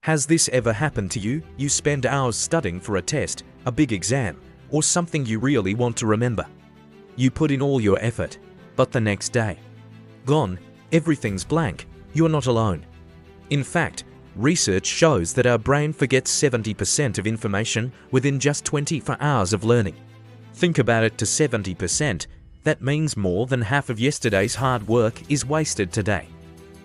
Has this ever happened to you? You spend hours studying for a test, a big exam, or something you really want to remember. You put in all your effort, but the next day, gone, everything's blank. You're not alone. In fact, research shows that our brain forgets 70% of information within just 24 hours of learning. Think about it, to 70%, that means more than half of yesterday's hard work is wasted today.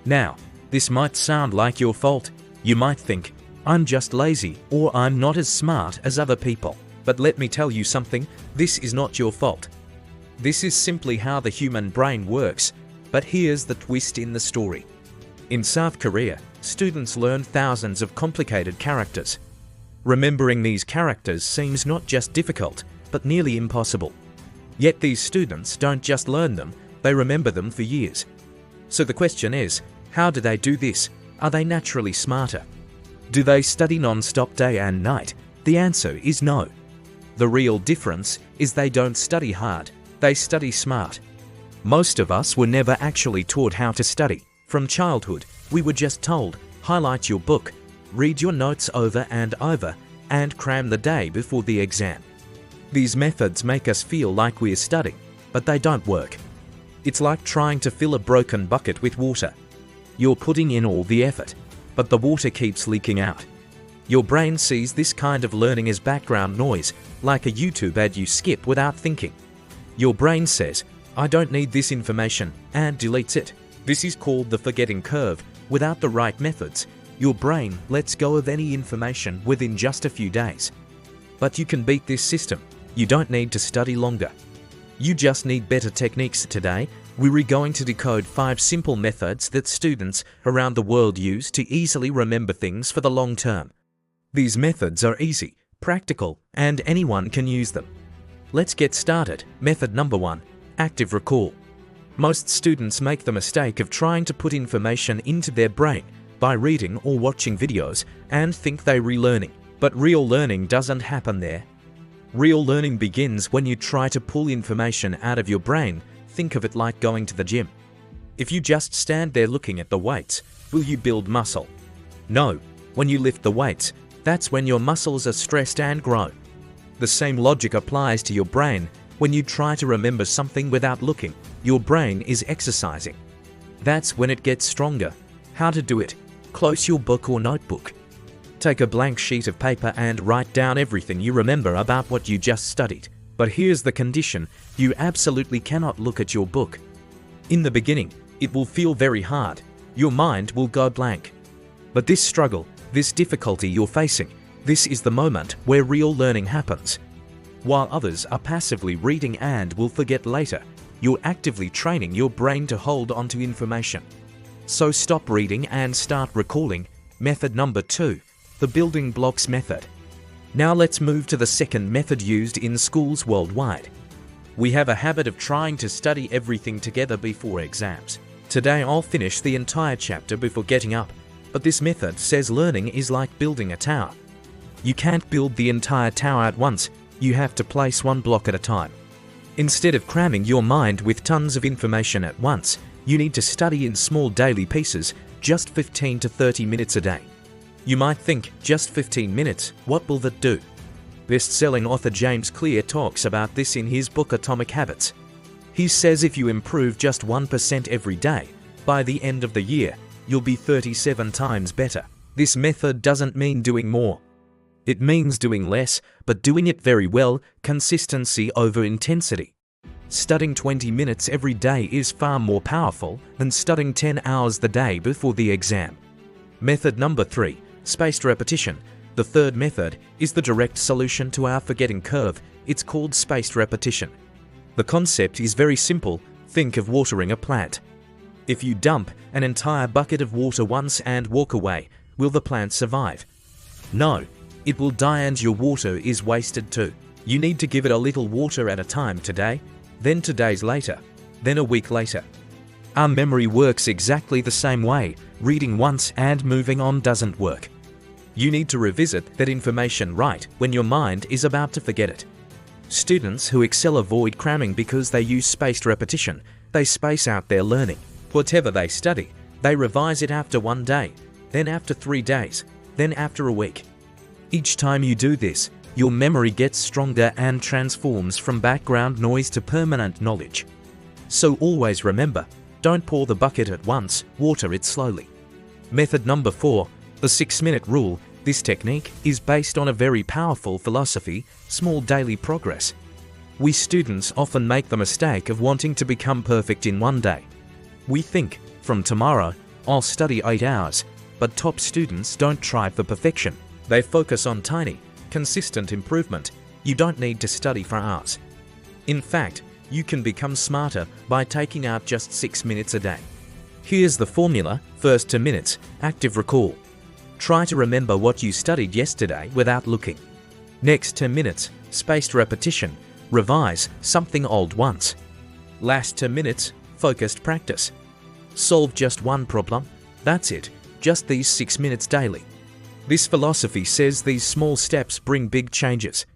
Now, this might sound like your fault. You might think, I'm just lazy, or I'm not as smart as other people. But let me tell you something, this is not your fault. This is simply how the human brain works. But here's the twist in the story. In South Korea, students learn thousands of complicated characters. Remembering these characters seems not just difficult, but nearly impossible. Yet these students don't just learn them, they remember them for years. So the question is, how do they do this? Are they naturally smarter? Do they study non-stop day and night? The answer is no. The real difference is they don't study hard, they study smart. Most of us were never actually taught how to study. From childhood, we were just told, highlight your book, read your notes over and over, and cram the day before the exam. These methods make us feel like we're studying, but they don't work. It's like trying to fill a broken bucket with water. You're putting in all the effort, but the water keeps leaking out. Your brain sees this kind of learning as background noise, like a YouTube ad you skip without thinking. Your brain says, I don't need this information, and deletes it. This is called the forgetting curve. Without the right methods, your brain lets go of any information within just a few days. But you can beat this system. You don't need to study longer. You just need better techniques. Today, we're going to decode 5 simple methods that students around the world use to easily remember things for the long term. These methods are easy, practical, and anyone can use them. Let's get started. Method number 1. Active recall. Most students make the mistake of trying to put information into their brain by reading or watching videos and think they're relearning. But real learning doesn't happen there. Real learning begins when you try to pull information out of your brain. Think of it like going to the gym. If you just stand there looking at the weights, will you build muscle? No. When you lift the weights, that's when your muscles are stressed and grow. The same logic applies to your brain. When you try to remember something without looking, your brain is exercising. That's when it gets stronger. How to do it? Close your book or notebook. Take a blank sheet of paper and write down everything you remember about what you just studied. But here's the condition, you absolutely cannot look at your book. In the beginning, it will feel very hard. Your mind will go blank. But this struggle, this difficulty you're facing, this is the moment where real learning happens. While others are passively reading and will forget later, you're actively training your brain to hold onto information. So stop reading and start recalling. Method number 2. The building blocks method. Now let's move to the second method used in schools worldwide. We have a habit of trying to study everything together before exams. Today I'll finish the entire chapter before getting up, but this method says learning is like building a tower. You can't build the entire tower at once, you have to place one block at a time. Instead of cramming your mind with tons of information at once, you need to study in small daily pieces, just 15 to 30 minutes a day. You might think, just 15 minutes, what will that do? Best-selling author James Clear talks about this in his book Atomic Habits. He says if you improve just 1% every day, by the end of the year, you'll be 37 times better. This method doesn't mean doing more. It means doing less, but doing it very well, consistency over intensity. Studying 20 minutes every day is far more powerful than studying 10 hours the day before the exam. Method number 3. Spaced repetition. The third method is the direct solution to our forgetting curve. It's called spaced repetition. The concept is very simple. Think of watering a plant. If you dump an entire bucket of water once and walk away, will the plant survive? No, it will die and your water is wasted too. You need to give it a little water at a time today, then 2 days later, then a week later. Our memory works exactly the same way. Reading once and moving on doesn't work. You need to revisit that information right when your mind is about to forget it. Students who excel avoid cramming because they use spaced repetition. They space out their learning. Whatever they study, they revise it after 1 day, then after 3 days, then after a week. Each time you do this, your memory gets stronger and transforms from background noise to permanent knowledge. So always remember, don't pour the bucket at once, water it slowly. Method number 4, the 6-minute rule. This technique is based on a very powerful philosophy, small daily progress. We students often make the mistake of wanting to become perfect in one day. We think, from tomorrow, I'll study 8 hours, but top students don't try for perfection. They focus on tiny, consistent improvement. You don't need to study for hours. In fact, you can become smarter by taking out just 6 minutes a day. Here's the formula. First 2 minutes, active recall. Try to remember what you studied yesterday without looking. Next 10 minutes, spaced repetition. Revise something old once. Last 2 minutes, focused practice. Solve just one problem. That's it, just these 6 minutes daily. This philosophy says these small steps bring big changes.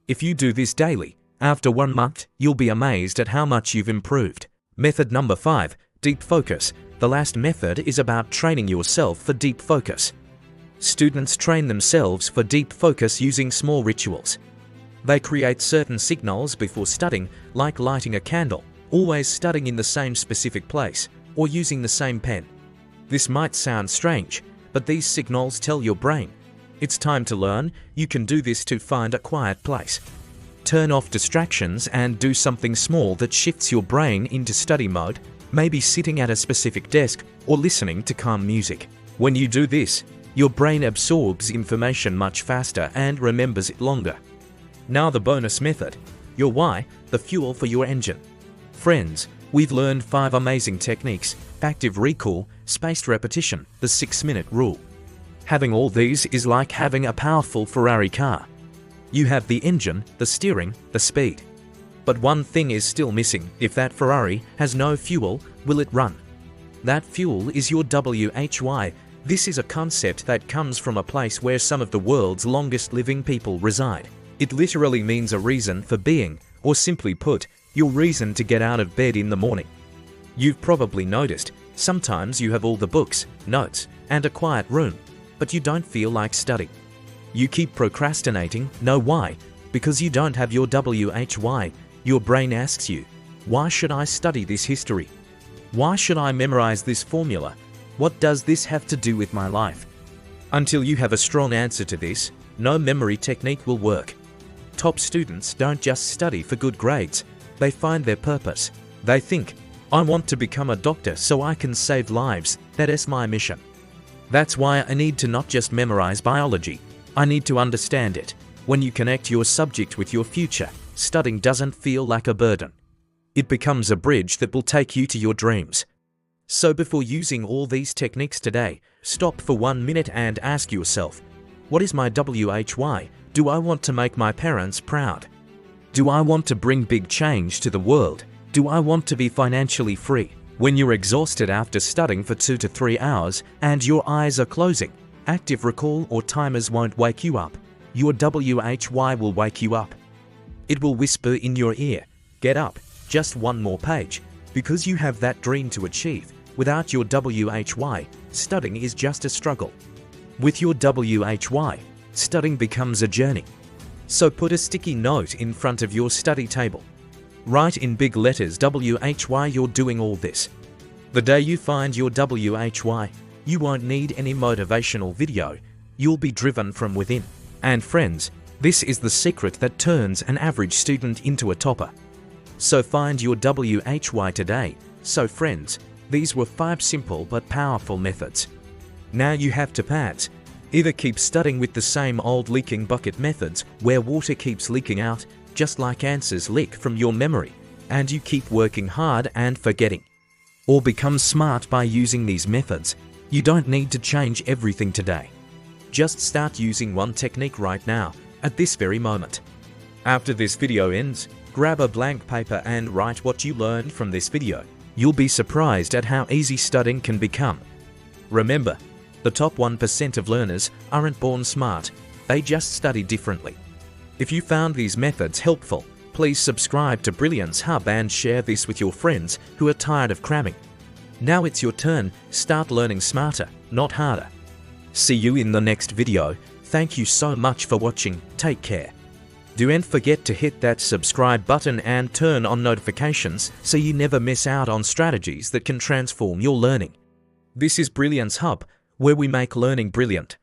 If you do this daily, after 1 month, you'll be amazed at how much you've improved. Method number 5, deep focus. The last method is about training yourself for deep focus. Students train themselves for deep focus using small rituals. They create certain signals before studying, like lighting a candle, always studying in the same specific place, or using the same pen. This might sound strange, but these signals tell your brain, it's time to learn. You can do this to find a quiet place. Turn off distractions and do something small that shifts your brain into study mode, maybe sitting at a specific desk or listening to calm music. When you do this, your brain absorbs information much faster and remembers it longer. Now the bonus method, your why, the fuel for your engine. Friends, we've learned 5 amazing techniques: active recall, spaced repetition, the 6-minute rule. Having all these is like having a powerful Ferrari car. You have the engine, the steering, the speed. But one thing is still missing. If that Ferrari has no fuel, will it run? That fuel is your why. This is a concept that comes from a place where some of the world's longest living people reside. It literally means a reason for being, or simply put, your reason to get out of bed in the morning. You've probably noticed, sometimes you have all the books, notes, and a quiet room, but you don't feel like studying. You keep procrastinating. Know why? Because you don't have your why. Your brain asks you, why should I study this history? Why should I memorize this formula? What does this have to do with my life? Until you have a strong answer to this, no memory technique will work. Top students don't just study for good grades. They find their purpose. They think, I want to become a doctor so I can save lives. That is my mission. That's why I need to not just memorize biology. I need to understand it. When you connect your subject with your future, studying doesn't feel like a burden. It becomes a bridge that will take you to your dreams. So before using all these techniques today, stop for 1 minute and ask yourself, what is my why? Do I want to make my parents proud? Do I want to bring big change to the world? Do I want to be financially free? When you're exhausted after studying for 2 to 3 hours and your eyes are closing, active recall or timers won't wake you up. Your why will wake you up. It will whisper in your ear, get up, just one more page, because you have that dream to achieve. Without your why, studying is just a struggle. With your why, studying becomes a journey. So put a sticky note in front of your study table. Write in big letters why you're doing all this. The day you find your why, you won't need any motivational video. You'll be driven from within. And friends, this is the secret that turns an average student into a topper. So find your why today. So friends, these were 5 simple but powerful methods. Now you have 2 paths. Either keep studying with the same old leaking bucket methods where water keeps leaking out, just like answers leak from your memory, and you keep working hard and forgetting. Or become smart by using these methods. You don't need to change everything today. Just start using one technique right now, at this very moment. After this video ends, grab a blank paper and write what you learned from this video. You'll be surprised at how easy studying can become. Remember, the top 1% of learners aren't born smart, they just study differently. If you found these methods helpful, please subscribe to Brilliance Hub and share this with your friends who are tired of cramming. Now it's your turn, start learning smarter, not harder. See you in the next video. Thank you so much for watching. Take care. Don't forget to hit that subscribe button and turn on notifications so you never miss out on strategies that can transform your learning. This is Brilliance Hub, where we make learning brilliant.